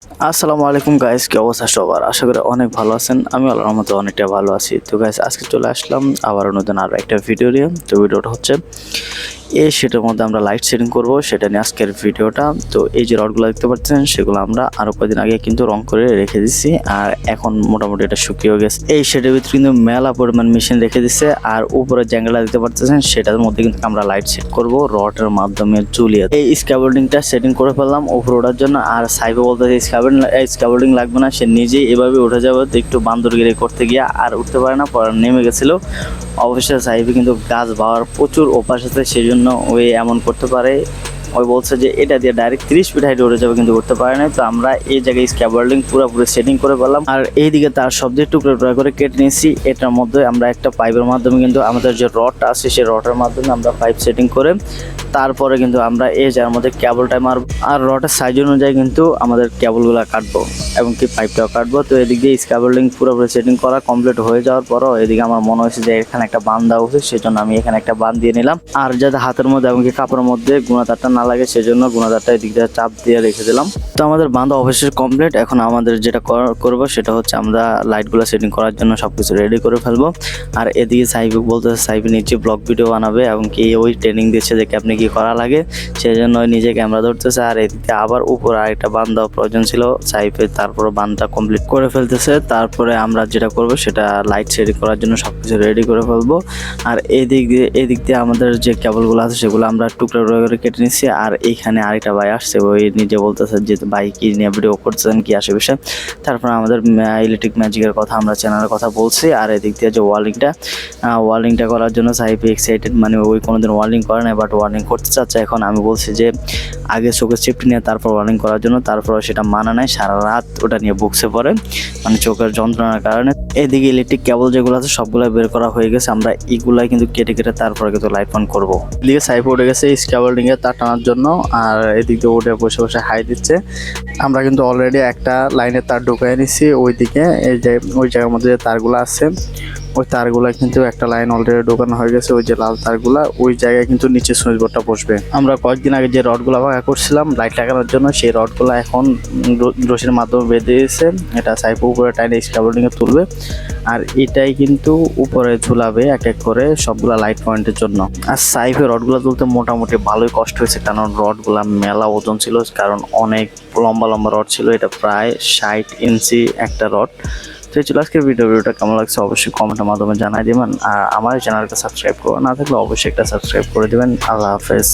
আসসালামু আলাইকুম গাইস, কি অবস্থা সবার? আশা করি অনেক ভালো আছেন। আমি আল্লাহর রহমতে অনেকটা ভালো আছি। তো গাইস, আজকে চলে আসলাম আবার নতুন আরো একটা ভিডিও নিয়ে। তো ভিডিওটা হচ্ছে এই সেটার মধ্যে আমরা লাইট সেটিং করব, সেটা নিয়ে আজকের ভিডিওটা। তো এই যে রডগুলো দেখতে পাচ্ছেন, সেগুলো আমরা আরো কয়েকদিন আগে কিন্তু রং করে রেখে দিচ্ছি, আর এখন মোটামুটি এটা শুকিয়ে গেছে। এই সেটের ভিতরে কিন্তু মেলা পরিমাণ মেশিন রেখে দিচ্ছে, আর উপরে জ্যাঙ্গেলা দেখতে পাচ্ছেন, সেটার মধ্যে কিন্তু আমরা লাইট সেট করব রডের মাধ্যমে ঝুলিয়ে। এই স্ক্যাবোল্ডিংটা সেটিং করে ফেললাম উপরে ওঠার জন্য। আর সাইবে বলতে স্ক্যাবোল্ডিং লাগবে না, সে নিজেই এভাবে উঠে যাবে। তো একটু বান্দরগিরি করতে গিয়ে আর উঠতে পারে না, পরে নেমে গেছিল। অবশ্যই সাইবে কিন্তু গাছ বাওয়ার প্রচুর অভ্যাস আছে, সেই জন্য ওই এমন করতে পারে। ওই বলছে যে এটা দিয়ে ডাইরেক্ট 30 ফিট হাইটে উঠে যাবে, কিন্তু করতে পারে না। তো আমরা এই জায়গায় স্ক্যাবোল্ডিং পুরোপুরি সেটিং করে পেলাম। আর এইদিকে তার সব দিয়ে টুকরো টুকরো করে কেটে নিয়েছি। এটার মধ্যে আমরা একটা পাইপের মাধ্যমে কিন্তু আমাদের যে রডটা আছে, সেই রডের মাধ্যমে আমরা পাইপ সেটিং করে তারপরে কিন্তু আমরা এই যার মধ্যে কেবলটা মারবো, আর রডের সাইজ অনুযায়ী কিন্তু আমাদের কেবলগুলো কাটবো এবং কি পাইপটাও কাটবো। তো এদিক দিয়ে স্ক্যাবোল্ডিং পুরোপুরি সেটিং করা কমপ্লিট হয়ে যাওয়ার পরও এদিকে আমার মনে হয়েছে যে এখানে একটা বান দেওয়া উচিত, সেজন্য আমি এখানে একটা বান দিয়ে নিলাম। আর যাতে হাতের মধ্যে এবং কি কাপড়ের মধ্যে গুণাতারটা না লাগে, সেজন্য গুণাতারটা এদিক দিয়ে চাপ দিয়ে রেখে দিলাম। তো আমাদের বাঁধা অবশ্যই কমপ্লিট। এখন আমাদের যেটা করবো সেটা হচ্ছে আমরা লাইটগুলো সেটিং করার জন্য সবকিছু রেডি করে ফেলবো। আর এদিকে সাইবুক বলতে সাইবি নিচে ব্লগ ভিডিও বানাবে এবং কি ওই ট্রেনিং দিচ্ছে যে আপনি কি করা লাগে, সেই জন্য নিজে ক্যামেরা ধরতেছে। আর এদিকে আবার উপর আরেকটা বান দেওয়া প্রয়োজন ছিল সাইফে, তারপরে বানটা কমপ্লিট করে ফেলতেছে। তারপরে আমরা যেটা করব সেটা লাইট সেটিং করার জন্য সবকিছু রেডি করে ফেলবো। আর এদিক দিয়ে আমাদের যে কেবলগুলো আছে সেগুলো আমরা টুকরা করে কেটে নিচ্ছি। আর এইখানে আরেকটা ভাই আসছে, ওই নিজে বলতেছে যে ভাই কি নিয়ে ভিডিও করছেন, কি আসে বিষয়। তারপরে আমাদের ইলেকট্রিক ম্যাজিকের কথা, আমরা চ্যানেলের কথা বলছি। আর এদিক দিয়ে যে ওয়ার্লিংটা করার জন্য সাইফ এক্সাইটেড, মানে ওই কোনোদিন ওয়ার্লিং করে না, বাট ওয়ার্লিং করতে চাচ্ছে। এখন আমি বলছি যে আগে চোখের চিপটি নিয়ে তারপর ওয়ার্লিং করার জন্য, তারপর সেটা মানা নাই। সারা রাত ওটা নিয়ে বুকসে পড়ে, মানে চোখের যন্ত্রণার কারণে। এদিকে ইলেকট্রিক কেবল যেগুলো আছে সবগুলো বের করা হয়ে গেছে, আমরা এগুলাই কিন্তু কেটে তারপরে কিন্তু লাইট অন করবো। এদিকে সাইফ উঠে গেছে স্ক্যাবোল্ডিং এর তার টানার জন্য, আর এদিক দিয়ে উঠে বসে বসে হাই দিচ্ছে। আমরা কিন্তু অলরেডি একটা লাইনের তার ঢুকিয়ে নিচ্ছি ওইদিকে। এই যে ওই জায়গার মধ্যে যে তারগুলো আছে, ওই তারগুলা কিন্তু একটা লাইন অলরেডি ঢোকানো হয়ে গেছে। ওই যে লাল তারগুলা, ওই জায়গায় কিন্তু নিচে সুইচ বোর্ডটা বসবে। আমরা কয়েকদিন আগে যে রডগুলা ভাঙা করছিলাম লাইট লাগানোর জন্য, সেই রডগুলা এখন রশির মাধ্যমে বেঁধে দিয়েছে। এটা সাইফে উপরে টাইনে স্ক্যাবোল্ডিং এ তুলবে, আর এটাই কিন্তু উপরে ঝুলাবে এক এক করে সবগুলা লাইট পয়েন্টের জন্য। আর সাইফে রডগুলা তুলতে মোটামুটি ভালোই কষ্ট হয়েছে, কারণ রডগুলা মেলা ওজন ছিল, কারণ অনেক লম্বা লম্বা রড ছিল। এটা প্রায় 60 ইঞ্চি একটা রড। তো চলো আজকের ভিডিওটা কেমন লাগছে অবশ্যই কমেন্টের মাধ্যমে জানাই দিবেন। আর আমার চ্যানেলটা সাবস্ক্রাইব করা না থাকলে অবশ্যই একটা সাবস্ক্রাইব করে দিবেন। আল্লাহ হাফেজ।